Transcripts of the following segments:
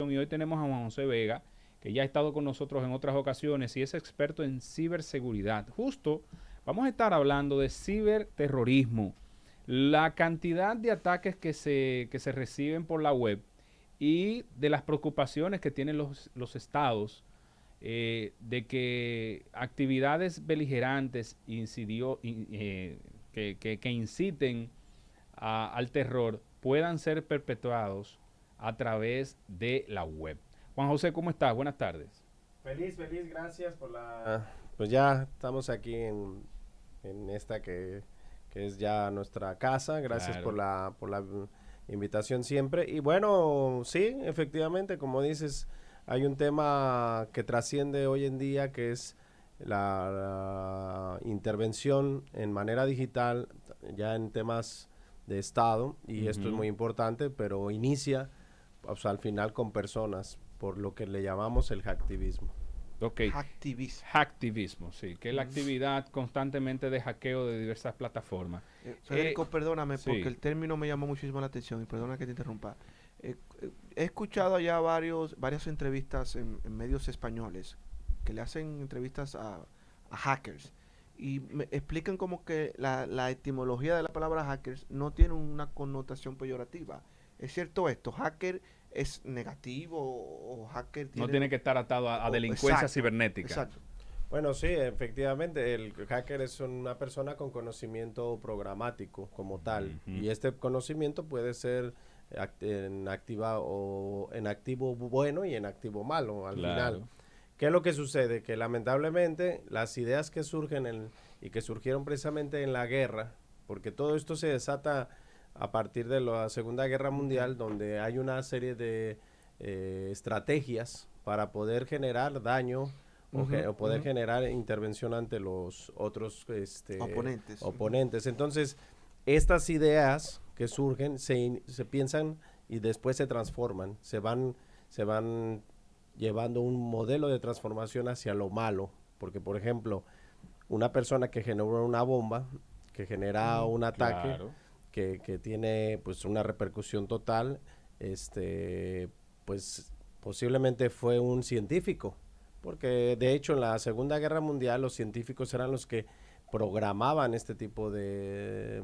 Y hoy tenemos a Juan José Vega, que ya ha estado con nosotros en otras ocasiones y es experto en ciberseguridad. Justo vamos a estar hablando de ciberterrorismo, la cantidad de ataques que se reciben por la web y de las preocupaciones que tienen los estados de que actividades beligerantes que inciten al terror puedan ser perpetuados a través de la web. Juan José, ¿cómo estás? Buenas tardes. Feliz, gracias por la... Pues ya estamos aquí en esta que es ya nuestra casa. Gracias claro. por la invitación siempre. Y bueno, sí, efectivamente, como dices, hay un tema que trasciende hoy en día, que es la intervención en manera digital, ya en temas de Estado, y esto es muy importante, pero inicia, pues, al final con personas, por lo que le llamamos el hacktivismo. Ok. Hacktivismo, sí, que es la actividad constantemente de hackeo de diversas plataformas. Federico, perdóname, sí, porque el término me llamó muchísimo la atención, y perdona que te interrumpa. He escuchado ya varias entrevistas en medios españoles que le hacen entrevistas a hackers, y me explican como que la etimología de la palabra hackers no tiene una connotación peyorativa. ¿Es cierto esto? ¿Hacker es negativo o hacker no tiene que estar atado a delincuencia cibernética? Exacto. Bueno, sí, efectivamente, el hacker es una persona con conocimiento programático como tal, y este conocimiento puede ser en activo bueno y en activo malo al final. ¿Qué es lo que sucede? Que lamentablemente las ideas que surgen y que surgieron precisamente en la guerra, porque todo esto se desata a partir de la Segunda Guerra Mundial, donde hay una serie de estrategias para poder generar daño o poder generar intervención ante los otros oponentes. Entonces, estas ideas que surgen se piensan y después se transforman, se van llevando un modelo de transformación hacia lo malo, porque por ejemplo, una persona que genera una bomba, que genera un ataque, claro, que tiene pues una repercusión total, pues posiblemente fue un científico, porque de hecho en la Segunda Guerra Mundial los científicos eran los que programaban este tipo de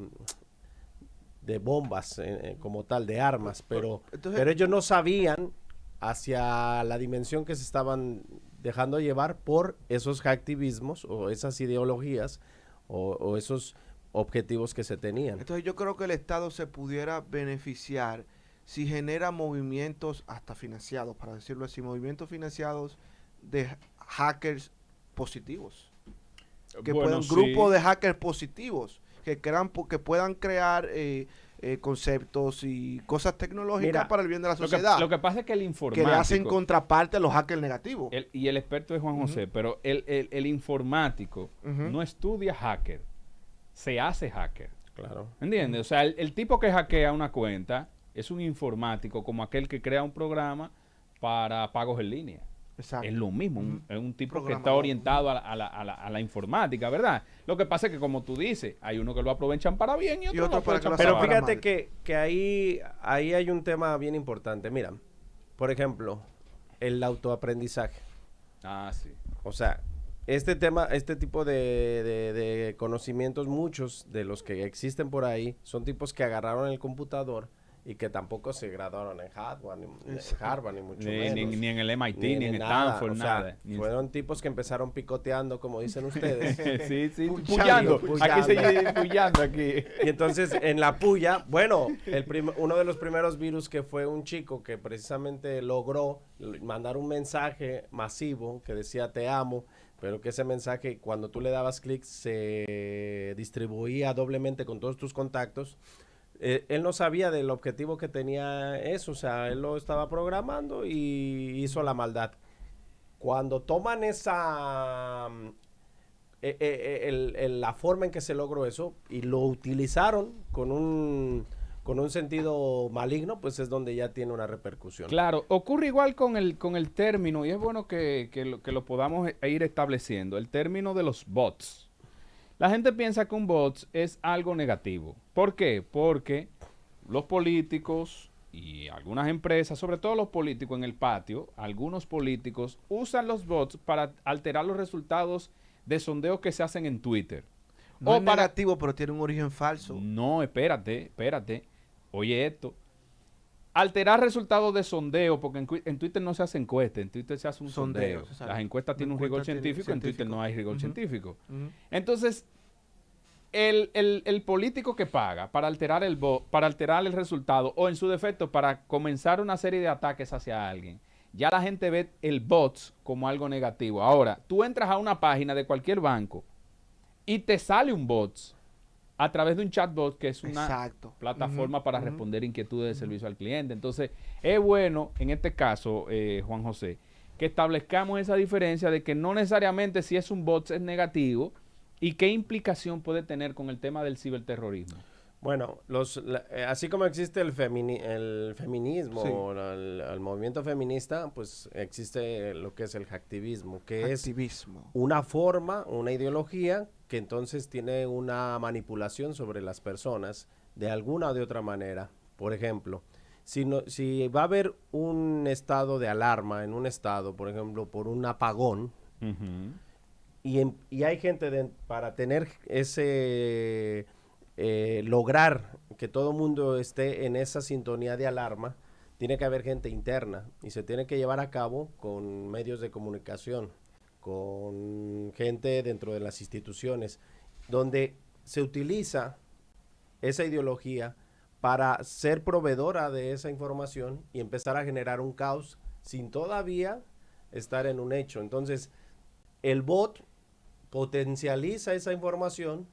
bombas como tal, de armas, pero ellos no sabían hacia la dimensión que se estaban dejando llevar por esos hacktivismos o esas ideologías o esos objetivos que se tenían. Entonces yo creo que el Estado se pudiera beneficiar si genera movimientos hasta financiados, para decirlo así, movimientos financiados de hackers positivos. Grupos de hackers positivos que puedan crear conceptos y cosas tecnológicas para el bien de la sociedad. Lo que pasa es que el informático... Que le hacen contraparte a los hackers negativos. Y el experto es Juan José, pero el informático no estudia hacker, se hace hacker. Claro. ¿Entiendes? O sea, el tipo que hackea una cuenta es un informático como aquel que crea un programa para pagos en línea. Exacto. Es lo mismo, es un tipo que está orientado a la informática, ¿verdad? Lo que pasa es que, como tú dices, hay uno que lo aprovechan para bien y otro lo aprovechan para mal. Pero fíjate que ahí hay un tema bien importante. Mira, por ejemplo, el autoaprendizaje. Ah, sí. O sea, este tipo de conocimientos, muchos de los que existen por ahí, son tipos que agarraron el computador y que tampoco se graduaron en Harvard, ni mucho menos. Ni en el MIT, ni en Stanford, o nada. Sea, fueron tipos que empezaron picoteando, como dicen ustedes. sí, puyando. Aquí se dice puyando aquí. Y entonces, en la puya, bueno, uno de los primeros virus que fue un chico que precisamente logró mandar un mensaje masivo que decía te amo, pero que ese mensaje, cuando tú le dabas clic, se distribuía doblemente con todos tus contactos. Él no sabía del objetivo que tenía eso, o sea, él lo estaba programando y hizo la maldad. Cuando toman la forma en que se logró eso y lo utilizaron con un sentido maligno, pues es donde ya tiene una repercusión. Claro, ocurre igual con el término, y es bueno que lo podamos ir estableciendo, el término de los bots. La gente piensa que un bot es algo negativo. ¿Por qué? Porque los políticos y algunas empresas, sobre todo los políticos en el patio, algunos políticos usan los bots para alterar los resultados de sondeos que se hacen en Twitter. No es negativo, pero tiene un origen falso. No, espérate. Oye esto. Alterar resultados de sondeo, porque en Twitter no se hace encuesta, en Twitter se hace un sondeo. Las encuestas tienen un rigor científico, en Twitter no hay rigor científico. Entonces, el político que paga para alterar para alterar el resultado, o en su defecto, para comenzar una serie de ataques hacia alguien, ya la gente ve el bot como algo negativo. Ahora, tú entras a una página de cualquier banco y te sale un bot a través de un chatbot, que es una plataforma para responder inquietudes de servicio al cliente. Entonces, es bueno, en este caso, Juan José, que establezcamos esa diferencia de que no necesariamente si es un bot es negativo y qué implicación puede tener con el tema del ciberterrorismo. Bueno, así como existe el feminismo, o el movimiento feminista, pues existe lo que es el hacktivismo, que es una forma, una ideología que entonces tiene una manipulación sobre las personas de alguna o de otra manera. Por ejemplo, si va a haber un estado de alarma en un estado, por ejemplo, por un apagón, y hay gente para tener ese... lograr que todo el mundo esté en esa sintonía de alarma, tiene que haber gente interna y se tiene que llevar a cabo con medios de comunicación, con gente dentro de las instituciones, donde se utiliza esa ideología para ser proveedora de esa información y empezar a generar un caos sin todavía estar en un hecho. Entonces, el bot potencializa esa información,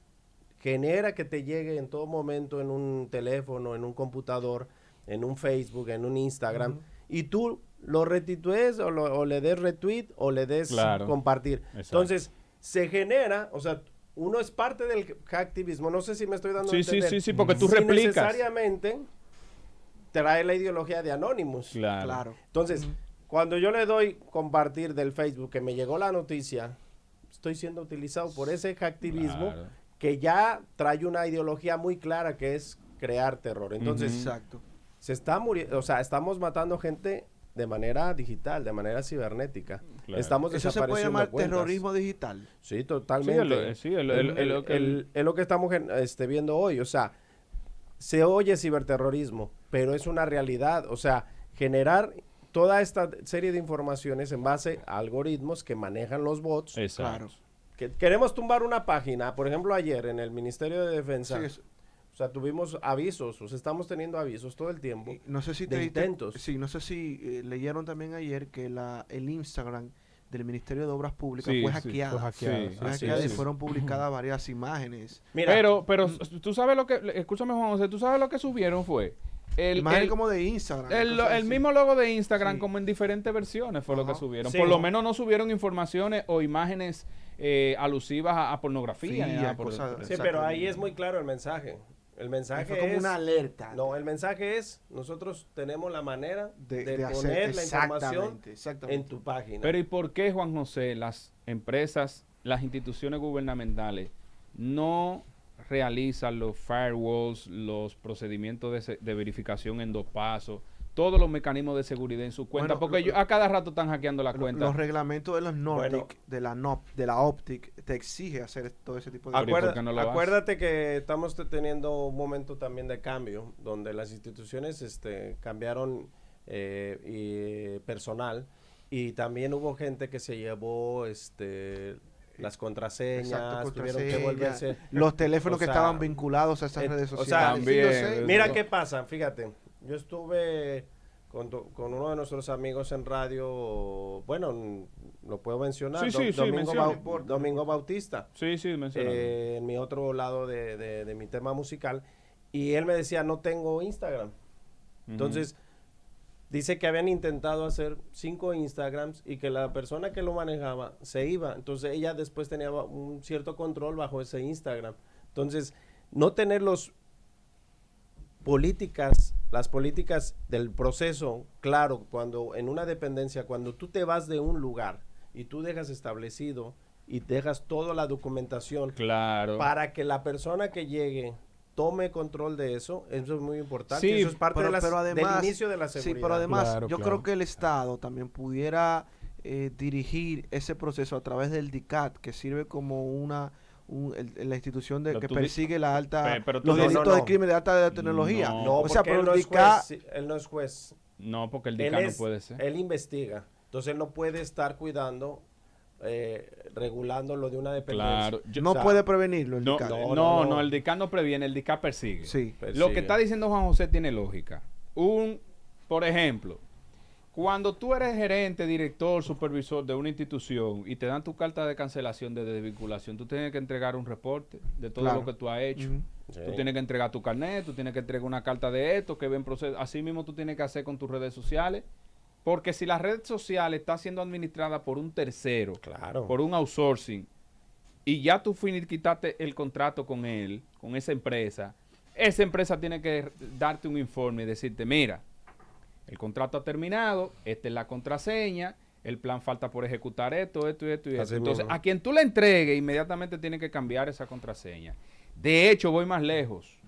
genera que te llegue en todo momento en un teléfono, en un computador, en un Facebook, en un Instagram, y tú lo retweets o le des retweet o le des compartir. Exacto. Entonces, se genera, o sea, uno es parte del hacktivismo, no sé si me estoy dando a entender. Sí, porque tú replicas. Necesariamente trae la ideología de Anonymous. Claro. Entonces, cuando yo le doy compartir del Facebook que me llegó la noticia, estoy siendo utilizado por ese hacktivismo que ya trae una ideología muy clara que es crear terror. Entonces, se está muriendo, o sea, estamos matando gente de manera digital, de manera cibernética. Estamos ¿Eso se puede llamar terrorismo digital? Sí, totalmente. Es lo que estamos viendo hoy. O sea, se oye ciberterrorismo, pero es una realidad. O sea, generar toda esta serie de informaciones en base a algoritmos que manejan los bots. Exacto. Queremos tumbar una página, por ejemplo, ayer en el Ministerio de Defensa, o sea, tuvimos avisos, o sea, estamos teniendo avisos todo el tiempo no sé si de intentos. No sé si leyeron también ayer que el Instagram del Ministerio de Obras Públicas fue hackeado. Y fueron publicadas varias imágenes. Mira, pero tú sabes lo que, escúchame Juan José, tú sabes lo que subieron fue imagen como de Instagram. El mismo logo de Instagram como en diferentes versiones fue lo que subieron. Por lo menos no subieron informaciones o imágenes alusivas a pornografía. Sí, pero ahí es muy claro el mensaje. El mensaje fue como una alerta. No, el mensaje es, nosotros tenemos la manera de poner la información en tu página. Pero ¿y por qué, Juan José, las empresas, las instituciones gubernamentales no realizan los firewalls, los procedimientos de verificación en 2 pasos, todos los mecanismos de seguridad en su cuenta? Porque ellos a cada rato están hackeando la cuenta. Los reglamentos de los Nordic, de la Optic, te exige hacer todo ese tipo de acuérdate que estamos teniendo un momento también de cambio, donde las instituciones cambiaron personal, y también hubo gente que se llevó las contraseñas, tuvieron que volverse... Los teléfonos que estaban vinculados a esas redes sociales. También, mira qué pasa, fíjate. Yo estuve con uno de nuestros amigos en radio, bueno, lo puedo mencionar, Domingo Bautista. Menciona. En mi otro lado de mi tema musical, y él me decía, no tengo Instagram. Entonces, dice que habían intentado hacer 5 Instagrams y que la persona que lo manejaba se iba. Entonces, ella después tenía un cierto control bajo ese Instagram. Entonces, no tener las políticas del proceso, claro, cuando en una dependencia, cuando tú te vas de un lugar y tú dejas establecido y dejas toda la documentación Claro. para que la persona que llegue tome control de eso. Eso es muy importante. Sí, eso es parte pero del además, inicio de la seguridad. Sí, pero además Claro, yo claro. creo que el Estado también pudiera dirigir ese proceso a través del DICAT, que sirve como la institución Pero que tú persigue la alta pero tú los dices- delitos de crimen de alta tecnología. No. No, o sea, porque pero él no el es DICAT juez. Sí, él no es juez. No, porque el Él DICAT no es- puede ser. Él investiga. Entonces él no puede estar cuidando, regulando lo de una dependencia. Claro. Yo- no o sea, puede prevenirlo el No, DICAT. no, el DICAT no previene, el DICAT persigue. Sí. Persigue. Lo que está diciendo Juan José tiene lógica. Por ejemplo, cuando tú eres gerente, director, supervisor de una institución y te dan tu carta de cancelación de desvinculación, tú tienes que entregar un reporte de todo Claro. lo que tú has hecho. Ujú. Sí. Tú tienes que entregar tu carnet, tú tienes que entregar una carta de esto, que ven proceso. Así mismo tú tienes que hacer con tus redes sociales. Porque si la red social está siendo administrada por un tercero, Claro. por un outsourcing, y ya tú quitaste el contrato con él, con esa empresa tiene que darte un informe y decirte, mira, el contrato ha terminado, esta es la contraseña, el plan falta por ejecutar esto y esto. Así Entonces, mismo. a quien tú le entregues, inmediatamente tiene que cambiar esa contraseña. De hecho, voy más lejos.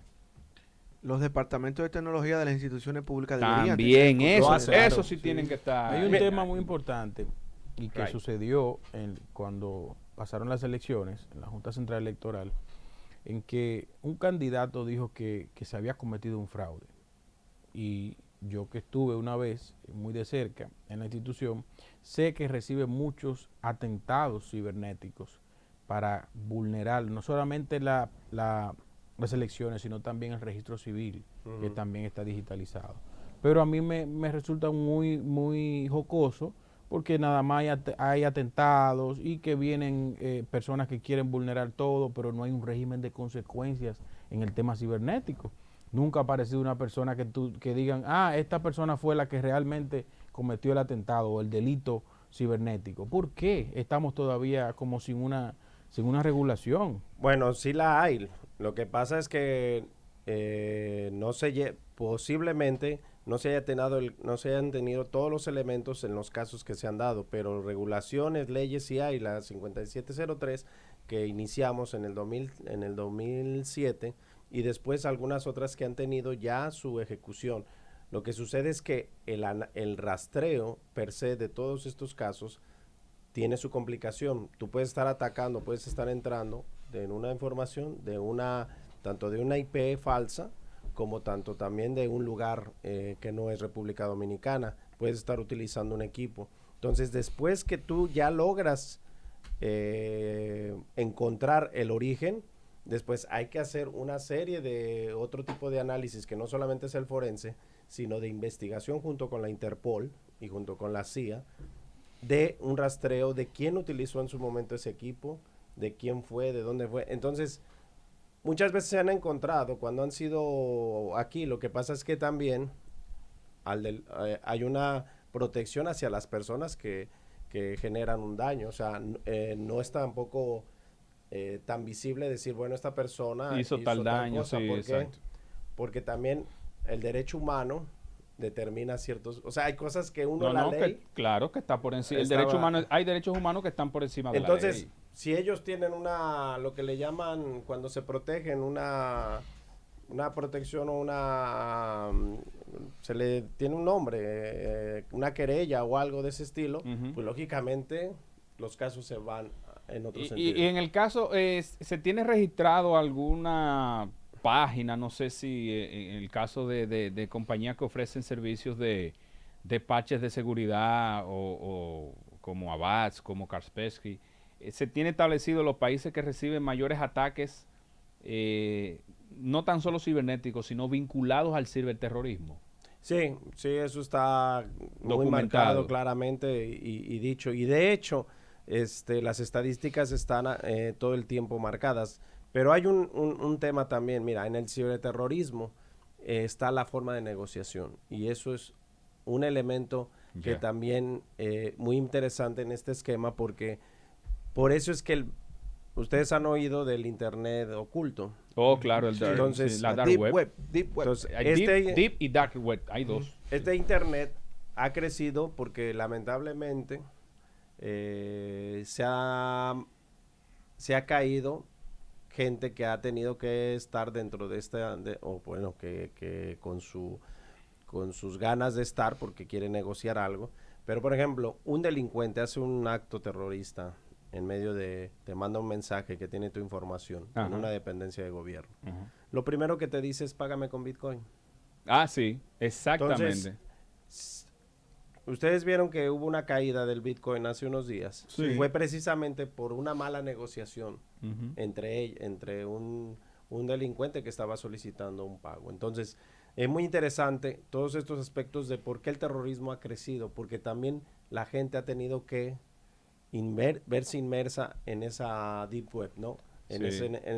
Los departamentos de tecnología de las instituciones públicas deberían También tener eso, control de claro, eso sí tienen que estar. Hay un Mira, tema muy importante y que Right. sucedió cuando pasaron las elecciones en la Junta Central Electoral, en que un candidato dijo que se había cometido un fraude. Y yo que estuve una vez muy de cerca en la institución, sé que recibe muchos atentados cibernéticos para vulnerar no solamente las elecciones, sino también el registro civil, que Ujú. también está digitalizado. Pero a mí me resulta muy, muy jocoso porque nada más hay atentados y que vienen personas que quieren vulnerar todo, pero no hay un régimen de consecuencias en el tema cibernético. Nunca ha aparecido una persona que digan, esta persona fue la que realmente cometió el atentado o el delito cibernético. ¿Por qué estamos todavía como sin una regulación? Bueno, sí la hay. Lo que pasa es que posiblemente no se hayan tenido todos los elementos en los casos que se han dado, pero regulaciones, leyes sí hay. La 5703 que iniciamos en el 2007 y después algunas otras que han tenido ya su ejecución. Lo que sucede es que el rastreo per se de todos estos casos tiene su complicación. Tú puedes estar atacando, puedes estar entrando en una información tanto de una IP falsa como tanto también de un lugar que no es República Dominicana. Puedes estar utilizando un equipo. Entonces, después que tú ya logras encontrar el origen, después hay que hacer una serie de otro tipo de análisis que no solamente es el forense, sino de investigación junto con la Interpol y junto con la CIA, de un rastreo de quién utilizó en su momento ese equipo, de quién fue, de dónde fue. Entonces, muchas veces se han encontrado cuando han sido aquí. Lo que pasa es que también hay una protección hacia las personas que generan un daño. O sea, no es tampoco tan visible decir, bueno, esta persona hizo tal daño, cosa. sí, ¿Por qué? exacto. Porque también el derecho humano determina ciertos, o sea, hay cosas que uno No, ley. claro que está por encima. Estaba- Hay derechos humanos que están por encima de la Entonces, ley. si ellos tienen lo que le llaman cuando se protegen una protección o se le tiene un nombre, una querella o algo de ese estilo, Ujú. pues lógicamente los casos se van en otro Y sentido. en el caso, ¿se tiene registrado alguna página, no sé si en el caso de compañías que ofrecen servicios de patches de seguridad o como Avast, como Kaspersky, se tiene establecido los países que reciben mayores ataques, no tan solo cibernéticos, sino vinculados al ciberterrorismo? Sí, eso está muy Documentado. marcado claramente y dicho. Y de hecho, las estadísticas están todo el tiempo marcadas. Pero hay un tema también, mira, en el ciberterrorismo está la forma de negociación. Y eso es un elemento que Ya. también muy interesante en este esquema, porque por eso es que ustedes han oído del Internet oculto. Oh, claro, Entonces, la dark Deep web. web. Deep web. Entonces, Hay deep y dark web, hay dos. Este Internet ha crecido porque lamentablemente se ha se ha caído gente que ha tenido que estar dentro de o bueno, que con sus ganas de estar porque quiere negociar algo. Pero, por ejemplo, un delincuente hace un acto terrorista en medio te manda un mensaje que tiene tu información en una dependencia de gobierno. Lo primero que te dice es págame con Bitcoin. Ah, sí, exactamente. Entonces, ustedes vieron que hubo una caída del Bitcoin hace unos días. Sí. Fue precisamente por una mala negociación entre un delincuente que estaba solicitando un pago. Entonces, es muy interesante todos estos aspectos de por qué el terrorismo ha crecido, porque también la gente ha tenido que verse inmersa en esa deep web, ¿no? En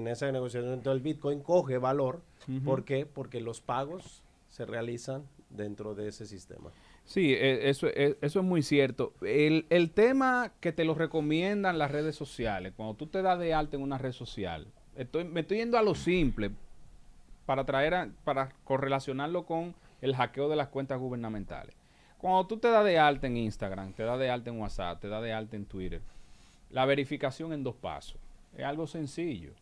esa negociación. Entonces el Bitcoin coge valor. ¿Por qué? Porque los pagos se realizan dentro de ese sistema. Sí, eso es muy cierto. El tema que te lo recomiendan las redes sociales, cuando tú te das de alta en una red social, me estoy yendo a lo simple para correlacionarlo con el hackeo de las cuentas gubernamentales. Cuando tú te das de alta en Instagram, te das de alta en WhatsApp, te das de alta en Twitter, la verificación en 2 pasos. Es algo sencillo,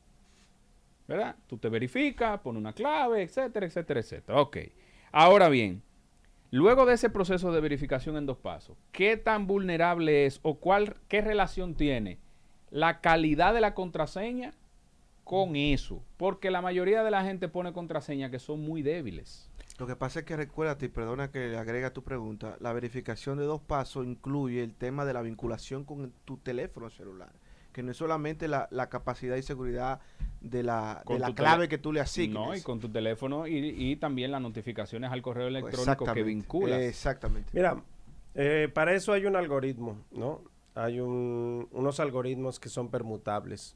¿verdad? Tú te verificas, pones una clave, etcétera, etcétera, etcétera. Ok. Ahora bien, luego de ese proceso de verificación en 2 pasos, ¿qué tan vulnerable es o qué relación tiene la calidad de la contraseña con eso? Porque la mayoría de la gente pone contraseñas que son muy débiles. Lo que pasa es que recuérdate, y perdona que le agrega a tu pregunta, la verificación de 2 pasos incluye el tema de la vinculación con tu teléfono celular, que no es solamente la capacidad y seguridad de la clave que tú le asignes. No, y con tu teléfono y también las notificaciones al correo electrónico que vinculas. Exactamente. Mira, para eso hay un algoritmo, ¿no? Hay unos algoritmos que son permutables.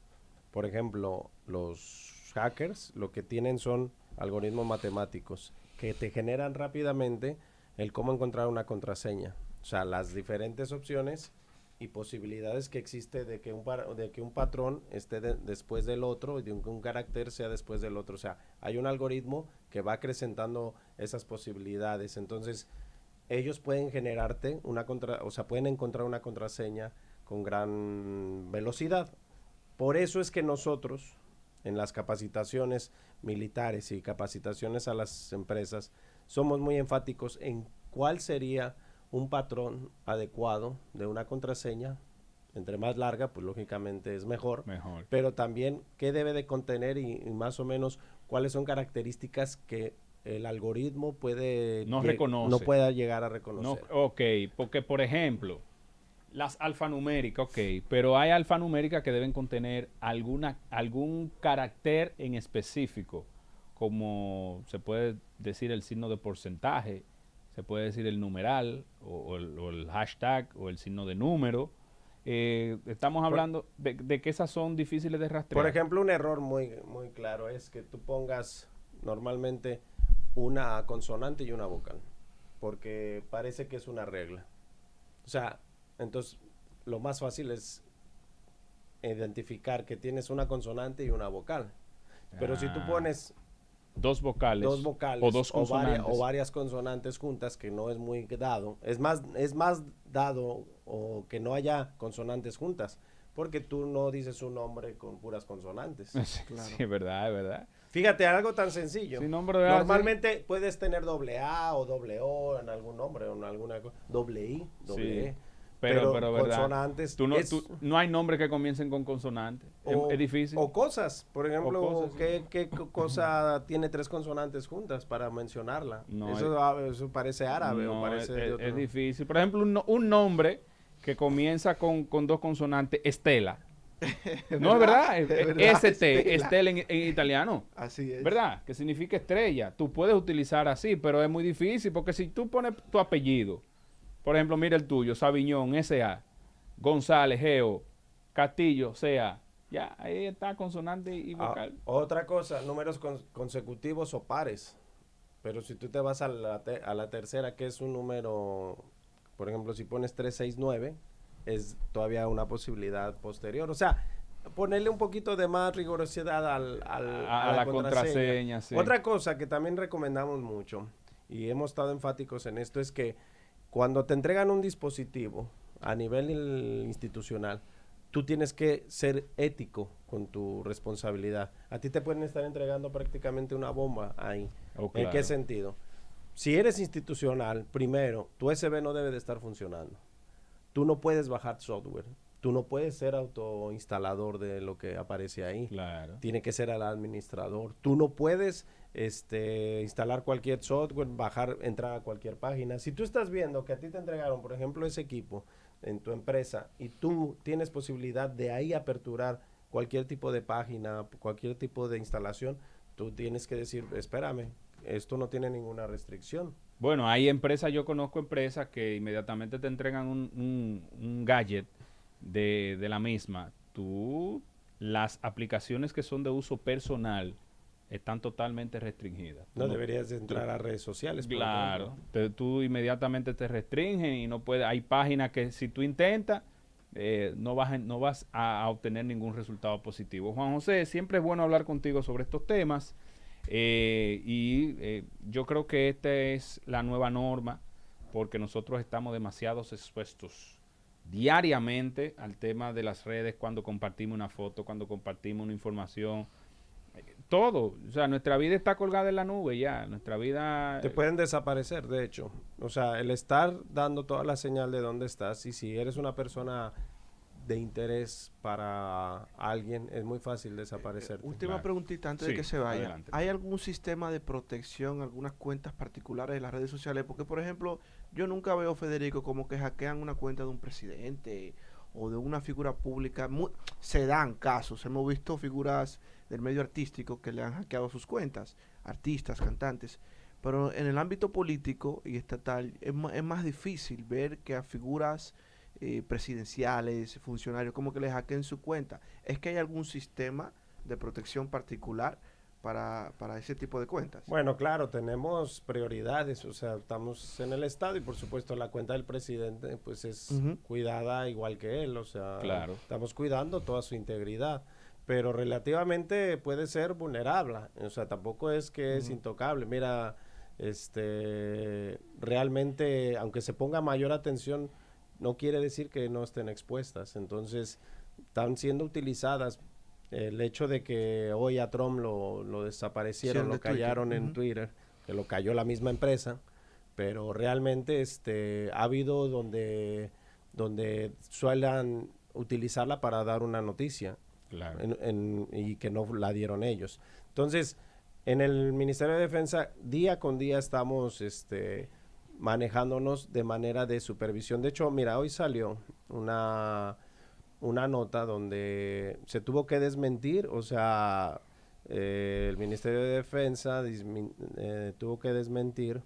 Por ejemplo, los hackers lo que tienen son algoritmos matemáticos que te generan rápidamente el cómo encontrar una contraseña. O sea, las diferentes opciones y posibilidades que existe de que un patrón esté después del otro y de un carácter sea después del otro. O sea, hay un algoritmo que va acrecentando esas posibilidades. Entonces, ellos pueden generarte pueden encontrar una contraseña con gran velocidad. Por eso es que nosotros, en las capacitaciones militares y capacitaciones a las empresas, somos muy enfáticos en cuál sería un patrón adecuado de una contraseña. Entre más larga, pues lógicamente es mejor. Pero también qué debe de contener y más o menos cuáles son características que el algoritmo no pueda llegar a reconocer. Ok, porque por ejemplo, las alfanuméricas, ok, pero hay alfanuméricas que deben contener algún carácter en específico, como se puede decir el signo de porcentaje, se puede decir el numeral o el hashtag o el signo de número. Estamos hablando de que esas son difíciles de rastrear. Por ejemplo, un error muy, muy claro es que tú pongas normalmente una consonante y una vocal, porque parece que es una regla. O sea, entonces lo más fácil es identificar que tienes una consonante y una vocal. Pero si tú pones dos vocales o dos consonantes o varias consonantes juntas, que no es muy dado, es más dado o que no haya consonantes juntas, porque tú no dices un nombre con puras consonantes. Claro. Sí, es verdad. Fíjate, algo tan sencillo. Sí, nombre normalmente puedes tener doble A o doble O en algún nombre o en alguna cosa, doble I, doble E. Pero consonantes. No hay nombres que comiencen con consonantes. Es difícil. O cosas. Por ejemplo, ¿qué cosa tiene 3 consonantes juntas para mencionarla? No, eso parece árabe o parece de otro. Es difícil. Por ejemplo, un nombre que comienza con 2 consonantes, Estela. No, es verdad. ST, Estela en italiano. Así es. ¿Verdad? Que significa estrella. Tú puedes utilizar así, pero es muy difícil porque si tú pones tu apellido, por ejemplo, mira el tuyo, Sabiñón, S.A., González, Geo, Castillo, C.A., ya, ahí está consonante y vocal. Otra cosa, números consecutivos o pares. Pero si tú te vas a la tercera, que es un número, por ejemplo, si pones 369, es todavía una posibilidad posterior. O sea, ponerle un poquito de más rigurosidad a la contraseña. Sí. Otra cosa que también recomendamos mucho, y hemos estado enfáticos en esto, es que cuando te entregan un dispositivo a nivel institucional, tú tienes que ser ético con tu responsabilidad. A ti te pueden estar entregando prácticamente una bomba ahí. Oh, ¿En qué claro. sentido? Si eres institucional, primero, tu USB no debe de estar funcionando. Tú no puedes bajar software. Tú no puedes ser autoinstalador de lo que aparece ahí. Claro. Tiene que ser el administrador. Tú no puedes instalar cualquier software, entrar a cualquier página. Si tú estás viendo que a ti te entregaron, por ejemplo, ese equipo en tu empresa y tú tienes posibilidad de ahí aperturar cualquier tipo de página, cualquier tipo de instalación, tú tienes que decir, espérame, esto no tiene ninguna restricción. Bueno, hay empresas, yo conozco empresas que inmediatamente te entregan un gadget de la misma. Las aplicaciones que son de uso personal están totalmente restringidas. No deberías de entrar a redes sociales. Claro, tú inmediatamente te restringen y no puedes. Hay páginas que si tú intentas, no vas a obtener ningún resultado positivo. Juan José, siempre es bueno hablar contigo sobre estos temas. Yo creo que esta es la nueva norma porque nosotros estamos demasiado expuestos diariamente al tema de las redes cuando compartimos una foto, cuando compartimos una información, todo, o sea, nuestra vida está colgada en la nube ya, nuestra vida... Te pueden desaparecer, de hecho, o sea, el estar dando toda la señal de dónde estás y si eres una persona de interés para alguien, es muy fácil desaparecer. Última Claro. preguntita antes de Sí, que se vaya. adelante. ¿Hay algún sistema de protección, algunas cuentas particulares de las redes sociales? Porque, por ejemplo, yo nunca veo, Federico, como que hackean una cuenta de un presidente o de una figura pública. Se dan casos, hemos visto figuras del medio artístico que le han hackeado sus cuentas, artistas, cantantes. Pero en el ámbito político y estatal es más difícil ver que a figuras presidenciales, funcionarios, como que les hackeen su cuenta. ¿Es que hay algún sistema de protección particular para ese tipo de cuentas? Bueno, claro, tenemos prioridades, o sea, estamos en el Estado y por supuesto la cuenta del presidente pues es cuidada igual que él, o sea, Claro. estamos cuidando toda su integridad, pero relativamente puede ser vulnerable, o sea, tampoco es que es intocable. Mira, realmente, aunque se ponga mayor atención, no quiere decir que no estén expuestas. Entonces, están siendo utilizadas. El hecho de que hoy a Trump lo desaparecieron, Sí, lo de Twitter. callaron en Twitter, que lo cayó la misma empresa, pero realmente ha habido donde suelen utilizarla para dar una noticia Claro. y que no la dieron ellos. Entonces, en el Ministerio de Defensa, día con día estamos manejándonos de manera de supervisión. De hecho, mira, hoy salió una nota donde se tuvo que desmentir, o sea, el Ministerio de Defensa tuvo que desmentir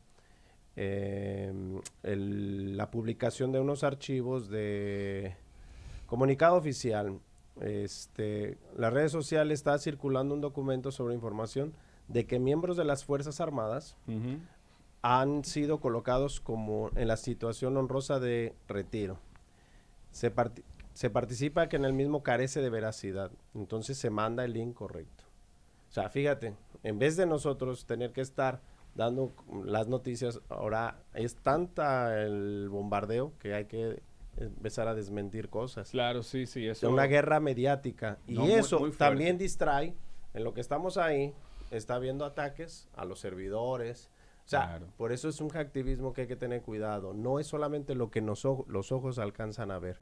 la publicación de unos archivos de comunicado oficial. Las redes sociales está circulando un documento sobre información de que miembros de las Fuerzas Armadas han sido colocados como en la situación honrosa de retiro. Se participa que en el mismo carece de veracidad, entonces se manda el link correcto. O sea, fíjate, en vez de nosotros tener que estar dando las noticias, ahora es tanta el bombardeo que hay que empezar a desmentir cosas. Claro, sí, sí, Es eso... una guerra mediática y No, eso muy fuerte. también distrae. En lo que estamos ahí, está habiendo ataques a los servidores. O sea, Claro. por eso es un hacktivismo que hay que tener cuidado. No es solamente lo que los ojos alcanzan a ver.